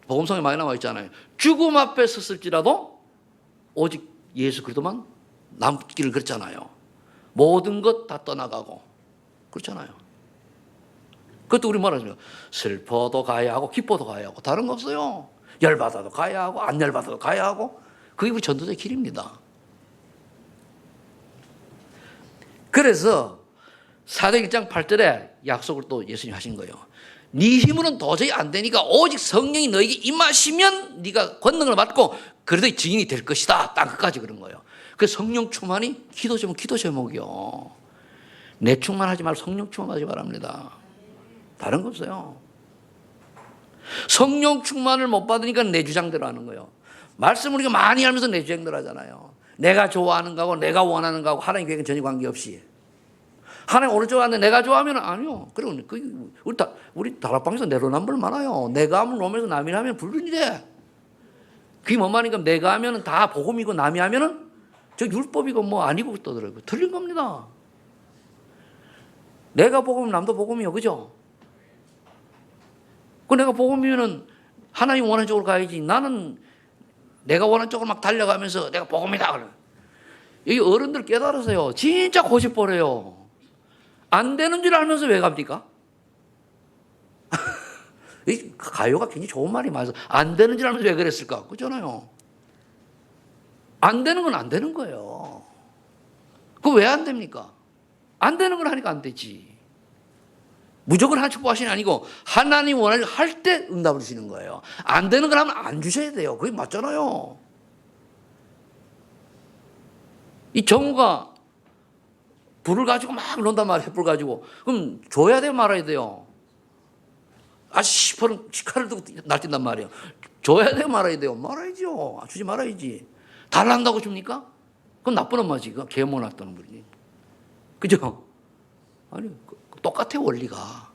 S1: 복음성에 많이 나와 있잖아요. 죽음 앞에 섰을지라도 오직 예수 그리스도만 남기를 그랬잖아요. 모든 것 다 떠나가고 그렇잖아요. 그것도 우리 말하자면 슬퍼도 가야 하고 기뻐도 가야 하고 다른 거 없어요. 열받아도 가야 하고 안 열받아도 가야 하고 그게 우리 전도자의 길입니다. 그래서 사도행 1장 8절에 약속을 또 예수님이 하신 거예요. 네 힘으로는 도저히 안 되니까 오직 성령이 너에게 임하시면 네가 권능을 받고 그래도 증인이 될 것이다. 딱 끝까지 그런 거예요. 그 성령 충만이 기도 제목이요. 내 충만하지 말고 성령 충만하지 바랍니다. 다른 거 없어요. 성령 충만을 못 받으니까 내 주장대로 하는 거예요. 말씀 우리가 많이 하면서 내 주장대로 하잖아요. 내가 좋아하는 거하고 내가 원하는 거하고 하나님 계획은 전혀 관계없이 하나님 오늘 좋아하는데 내가 좋아하면 아니요. 그리고 우리 다락방에서 내로남불 많아요. 내가 하면 놈에서 남이 하면 불륜이래. 그게 뭔 말인가? 내가 하면 다 복음이고 남이 하면은 저 율법이고 뭐 아니고 떠들어요. 틀린 겁니다. 내가 복음이면 남도 복음이요. 그죠? 그 내가 복음이면은 하나님 원하는 쪽으로 가야지. 나는 내가 원하는 쪽으로 막 달려가면서 내가 복음이다. 여기 어른들 깨달으세요. 진짜 고집버려요. 안 되는 줄 알면서 왜 갑니까? 이 가요가 굉장히 좋은 말이 많아서 안 되는 줄 알면서 왜 그랬을까? 그렇잖아요. 안 되는 건 안 되는 거예요. 그거 왜 안 됩니까? 안 되는 걸 하니까 안 되지. 무조건 하나님 축복하시는 게 아니고 하나님 원하는 할 때 응답을 주시는 거예요. 안 되는 걸 하면 안 주셔야 돼요. 그게 맞잖아요. 이 정우가 불을 가지고 막 논단 말이에요. 불 가지고. 그럼 줘야 돼요? 말아야 돼요? 시퍼런 칼을 두고 날뛴단 말이에요. 줘야 돼요? 말아야 돼요? 말아야죠. 주지 말아야지. 달란다고 줍니까? 그건 나쁜 엄마지. 그건 개모 놨다는 거지. 그죠? 아니, 똑같아요, 원리가.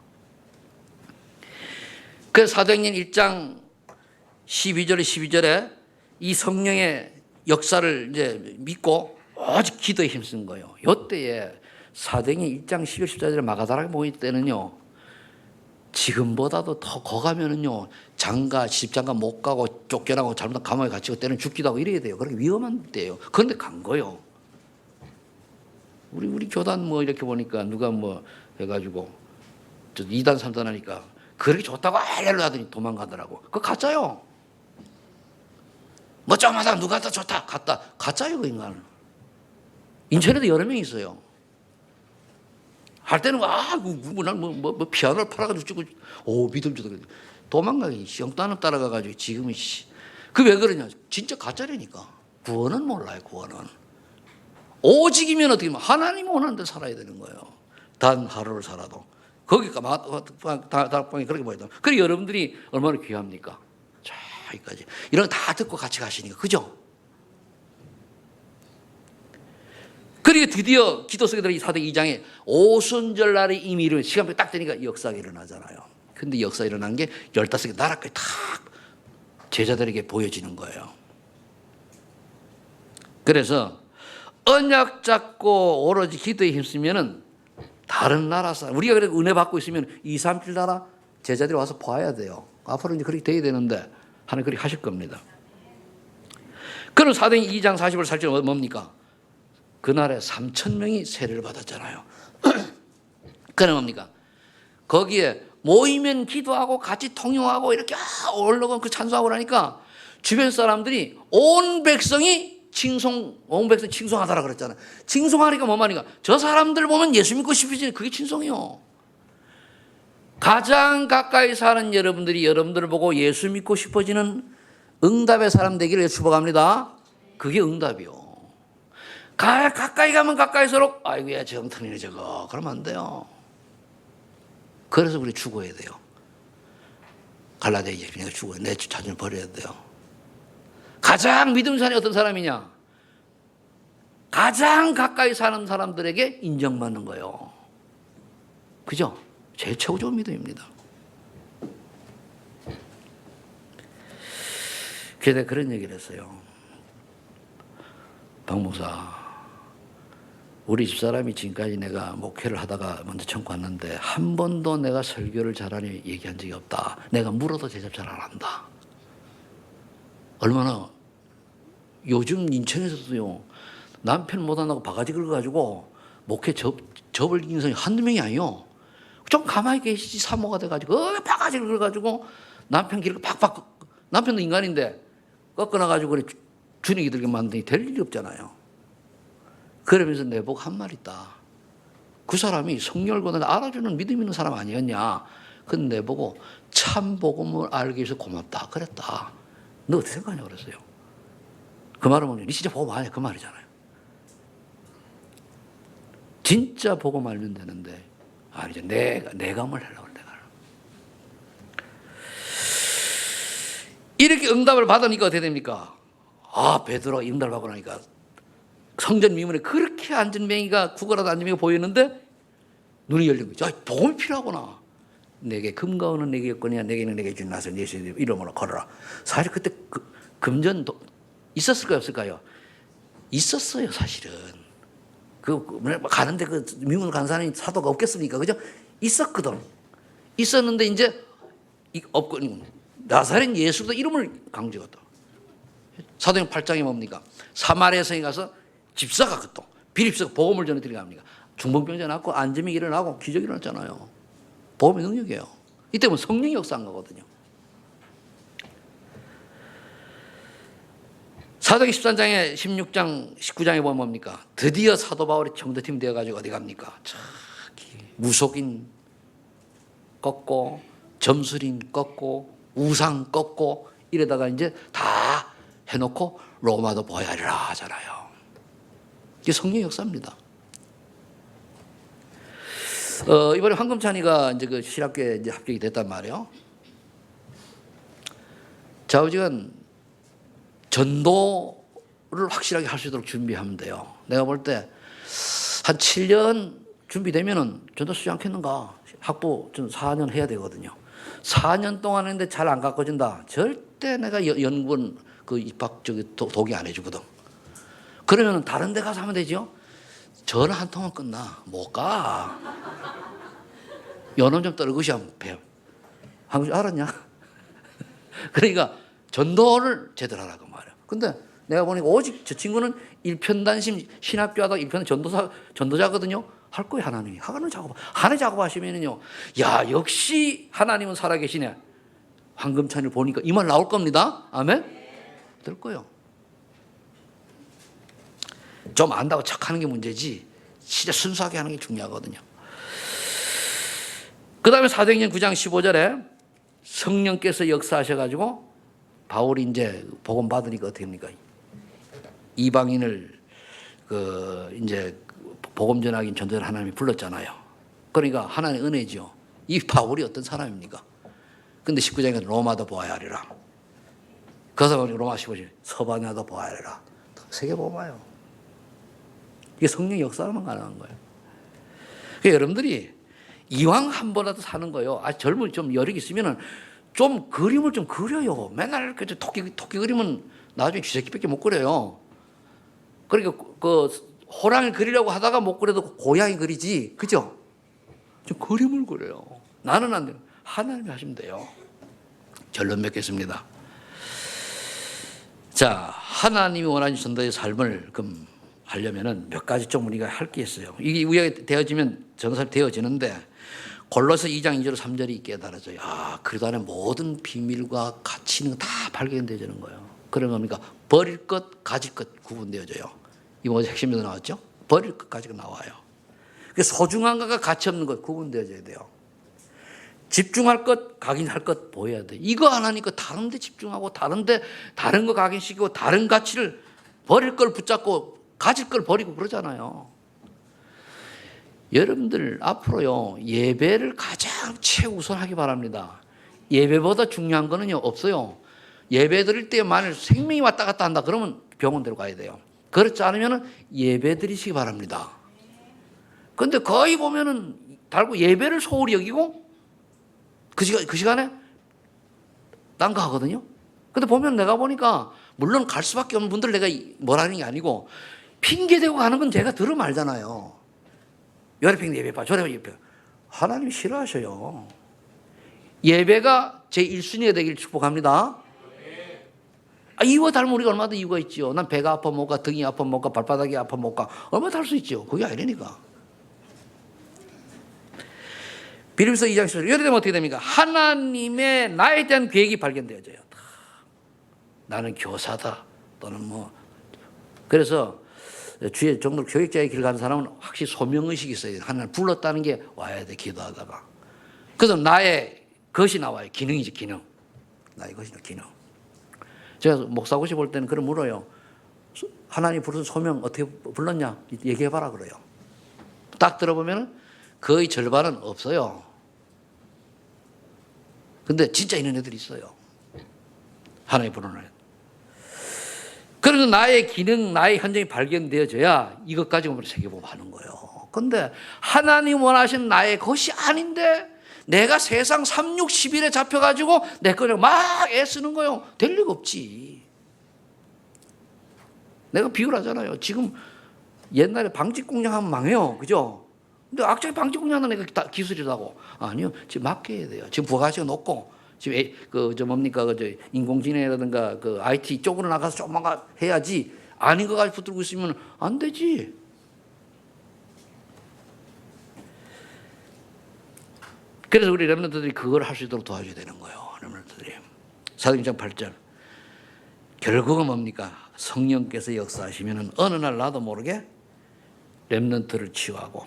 S1: 그래서 사도행전 1장 12절에 이 성령의 역사를 이제 믿고 오직 기도에 힘쓴 거예요. 이때에 사도행전 1장 11, 14절에 마가다락에 모일 때는요, 지금보다도 더 거가면은요, 장가, 시집장가 못 가고 쫓겨나고 잘못하면 감옥에 갇히고 때는 죽기도 하고 이래야 돼요. 그렇게 위험한 때예요. 그런데 간 거예요. 우리 교단 뭐 이렇게 보니까 누가 뭐 해가지고 2단 3단 하니까 그렇게 좋다고 할렐루야 하더니 도망가더라고. 그거 가짜요. 뭐 좀 하다가 누가 더 좋다 갔다. 가짜요 그 인간은. 인천에도 여러 명 있어요. 할 때는 뭐 피아노를 팔아가지고 찍고 믿음 주다 도망가기 영단을 따라가가지고 지금은 그 왜 그러냐? 진짜 가짜라니까. 구원은 몰라요. 구원은 오직이면 어떻게 하면 하나님 원하는 데 살아야 되는 거예요. 단 하루를 살아도 거기가 다락방이 그렇게 보이다. 그리고 여러분들이 얼마나 귀합니까? 자, 여기까지 이런 거 다 듣고 같이 가시니까 그죠? 그리고 드디어 기도 속에 들어이 사도행 2장에 오순절 날이 이미 이르면 시간표가 딱 되니까 역사가 일어나잖아요. 근데 역사 일어난 게 15개 나라까지 탁 제자들에게 보여지는 거예요. 그래서 언약 잡고 오로지 기도에 힘쓰면은 다른 나라 사람, 우리가 그래도 은혜 받고 있으면 2, 3, 7 나라 제자들이 와서 봐야 돼요. 앞으로 이제 그렇게 돼야 되는데 하나님 그렇게 하실 겁니다. 그럼 사도행 2장 40을 살짝 뭡니까? 그날에 3,000명이 세례를 받았잖아요. 그럼 뭡니까? 거기에 모이면 기도하고 같이 통용하고 이렇게 올라가고 그 찬송하고 나니까 주변 사람들이 온 백성이 온 백성 칭송하더라 그랬잖아요. 칭송하니까 뭐 말인가? 저 사람들 보면 예수 믿고 싶어지는 그게 칭송이요. 가장 가까이 사는 여러분들이 여러분들을 보고 예수 믿고 싶어지는 응답의 사람 되기를 축복합니다. 그게 응답이요. 가까이 가면 가까이서록 아이고야 정통이네 저거 그러면 안 돼요. 그래서 우리 죽어야 돼요. 갈라디아 얘기가 죽어야 내 자신을 버려야 돼요. 가장 믿음 사람이 어떤 사람이냐? 가장 가까이 사는 사람들에게 인정받는 거예요. 그죠? 제일 최고 좋은 믿음입니다. 그래서 내가 그런 얘기를 했어요. 박 목사, 우리 집사람이 지금까지 내가 목회를 하다가 먼저 천국 왔는데 한 번도 내가 설교를 잘하니 얘기한 적이 없다. 내가 물어도 대답 잘 안 한다. 얼마나 요즘 인천에서도요 남편 못 한다고 바가지 긁어가지고 목회 접을 인성이 한두 명이 아니요. 좀 가만히 계시지 사모가 돼가지고 바가지를 그래가지고 남편 길을 팍팍, 남편도 인간인데 꺾어놔가지고 그래 주눅이 들게 만드니 될 일이 없잖아요. 그러면서 내보고 한 말 있다. 그 사람이 성령을 알아주는 믿음 있는 사람 아니었냐. 근데 내보고 참 복음을 알기 위해서 고맙다 그랬다. 너 어떻게 생각하냐 그랬어요. 그 말은 뭐냐, 니 진짜 복음 아니야 그 말이잖아요. 진짜 복음 알면 되는데 아니죠. 내감을 하려고 내가. 이렇게 응답을 받으니까 어떻게 됩니까? 베드로가 응답을 받고 나니까 성전 미문에 그렇게 앉은 맹이가 구걸하다 앉은 맹이가 보이는데 눈이 열린 거죠. 복음이 필요하구나. 내게 금과 은은 내게 있거니와 내게는 내게 준 나서 예수 이름으로 걸어라. 사실 그때 금전도 있었을까요 없을까요? 있었어요 사실은. 가는데 미문 간 사람이 사도가 없겠습니까? 그죠? 있었거든. 있었는데 이제 없고 나사렛 예수도 이름을 강조했다. 사도행 8장에 뭡니까? 사마리아 성에 가서 집사가 또 비립사가 복음을 전해드리게 합니까? 중풍병자 낫고 안점이 일어나고 기적이 일어났잖아요. 복음의 능력이에요. 이때 보면 성령이 역사한 거거든요. 사도행 13장에 16장 19장에 보면 뭡니까? 드디어 사도 바울이 청도팀 되어가지고 어디 갑니까? 저기 무속인 꺾고 점술인 꺾고 우상 꺾고 이러다가 이제 다 해놓고 로마도 보야리라 하잖아요. 이게 성령의 역사입니다. 이번에 황금찬이가 이제 그 신학교에 이제 합격이 됐단 말이에요. 좌우지간 전도를 확실하게 할 수 있도록 준비하면 돼요. 내가 볼 때 한 7년 준비되면은 전도 쓰지 않겠는가? 학부 좀 4년 해야 되거든요. 4년 동안 했는데 잘 안 가꿔진다. 절대 내가 연구원 그 입학 동의 안 해주거든. 그러면 다른 데 가서 하면 되죠. 전화 한 통은 끝나. 못 가. 연원 좀 떨구시면 배워. 한국 알았냐? 그러니까 전도를 제대로 하라고 말이야. 근데 내가 보니까 오직 저 친구는 일편단심 신학교 하다가 일편 전도자거든요. 할 거예요, 하나님이. 하나님 작업하시면은요. 야, 역시 하나님은 살아계시네. 황금찬을 보니까 이 말 나올 겁니다. 아멘? 될 거예요. 좀 안다고 척하는 게 문제지 진짜 순수하게 하는 게 중요하거든요. 그 다음에 사도행전 9장 15절에 성령께서 역사하셔가지고 바울이 이제 복음 받으니까 어떻게 합니까? 이방인을 이제 복음 전하기 전도를 하나님이 불렀잖아요. 그러니까 하나님의 은혜죠. 이 바울이 어떤 사람입니까? 근데 19장에 로마도 보아야 하리라. 그래서 로마 15절 서바냐도 보아야 하리라. 세계 보아요. 이게 성령 역사로만 가능한 거예요. 그러니까 여러분들이 이왕 한 번이라도 사는 거예요. 젊은 좀 여력이 있으면은 좀 그림을 좀 그려요. 맨날 토끼 그림은 나중에 쥐새끼밖에 못 그려요. 그러니까 호랑이 그리려고 하다가 못 그려도 고양이 그리지, 그죠? 좀 그림을 그려요. 나는 안 돼요. 하나님이 하시면 돼요. 결론 맺겠습니다. 자, 하나님이 원하는 전도의 삶을 하려면은 몇 가지 좀 우리가 할 게 있어요. 이게 우리가 되어지면 전도사람이 되어지는데 골로새 2장 2절 3절이 깨달아져요. 그리고 안에 모든 비밀과 가치는 다 발견되어지는 거예요. 그런 겁니까? 버릴 것, 가질 것 구분되어져요. 이 뭐죠? 핵심에도 나왔죠? 버릴 것, 가질 것 나와요. 소중한 것과 가치 없는 것 구분되어져야 돼요. 집중할 것, 각인할 것 보여야 돼. 이거 안 하니까 다른 데 집중하고 다른 거 각인시키고 다른 가치를 버릴 걸 붙잡고 가질 걸 버리고 그러잖아요. 여러분들 앞으로요 예배를 가장 최우선하기 바랍니다. 예배보다 중요한 거는요 없어요. 예배 드릴 때 만일 생명이 왔다 갔다 한다 그러면 병원 데려가야 돼요. 그렇지 않으면 예배 드리시기 바랍니다. 그런데 거의 보면은 달고 예배를 소홀히 여기고 그 시간에 딴 거 하거든요. 근데 보면 내가 보니까 물론 갈 수밖에 없는 분들 내가 뭐라는 게 아니고 핑계대고 가는 건 제가 들으면 알잖아요. 요래 핑계 예배 봐, 저래 예배. 하나님 싫어하셔요. 예배가 제 1순위가 되길 축복합니다. 이유가 다르면 우리가 얼마나 이유가 있지요. 난 배가 아파 못 가, 등이 아파 못 가, 발바닥이 아파 못 가. 얼마나 다를 수 있죠. 그게 아니니까. 빌립보서 2장 10절 이래 되면 어떻게 됩니까? 하나님의 나에 대한 계획이 발견되어져요. 나는 교사다 또는 뭐 그래서 주의 정도 교육자의 길 가는 사람은 확실히 소명의식이 있어요. 하나님 불렀다는 게 와야 돼 기도하다가. 그래서 나의 것이 나와요. 기능이지 기능. 나의 것이죠 기능. 제가 목사고시 볼 때는 그걸 물어요. 하나님 부르신 소명 어떻게 불렀냐 얘기해봐라 그래요. 딱 들어보면 거의 절반은 없어요. 근데 진짜 있는 애들이 있어요. 하나님 부르는 애. 그래서 나의 기능, 나의 현장이 발견되어져야 이것 가지고 세계보험 하는 거예요. 근데 하나님 원하신 나의 것이 아닌데 내가 세상 3, 6, 11에 잡혀가지고 내 거를 막 애쓰는 거예요. 될 리가 없지. 내가 비유를 하잖아요. 지금 옛날에 방직 공장 하면 망해요. 그죠? 근데 악착 방직 공장 하는 애가 다 기술이라고. 아니요. 지금 맡겨야 돼요. 지금 부가가치가 높고 지금 인공지능이라든가 그 IT 쪽으로 나가서 조금만 해야지 아닌 거 가지고 붙들고 있으면 안 되지. 그래서 우리 렘넌트들이 그걸 할 수 있도록 도와줘야 되는 거예요. 렘넌트들이. 사도행전 8절. 결국은 뭡니까? 성령께서 역사하시면 어느 날 나도 모르게 렘넌트를 치유하고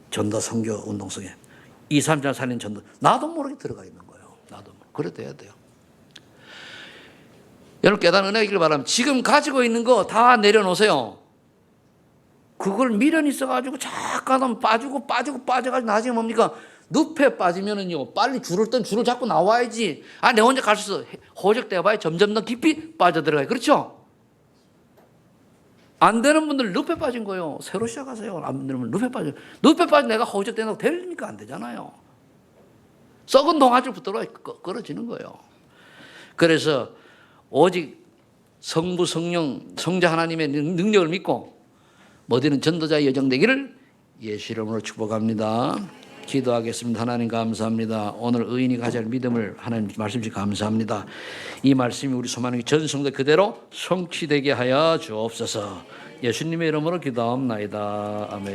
S1: 전도 선교 운동 속에 2, 3장 살린 전도 나도 모르게 들어가 있는 거예요. 나도 모르게. 그래 돼야 돼요. 여러분 깨달은 은혜이길 바라면 지금 가지고 있는 거 다 내려놓으세요. 그걸 미련이 있어가지고 잠깐 빠져가지고 나중에 뭡니까? 늪에 빠지면은요 빨리 줄을 뜬 줄을 잡고 나와야지. 아, 내 혼자 갈 수 있어. 호적되어봐야 점점 더 깊이 빠져들어가요. 그렇죠? 안 되는 분들 늪에 빠진 거예요. 새로 시작하세요. 안 되는 분들 늪에 빠진 내가 호적된다고 되니까 안 되잖아요. 썩은 동아줄 붙들어 끌어지는 거예요. 그래서 오직 성부 성령 성자 하나님의 능력을 믿고 모든 전도자의 여정 되기를 예수 이름으로 축복합니다. 기도하겠습니다. 하나님 감사합니다. 오늘 의인이 가질 믿음을 하나님 말씀 주셔서 감사합니다. 이 말씀이 우리 소망의 전성도 그대로 성취되게 하여 주옵소서. 예수님의 이름으로 기도합나이다. 아멘.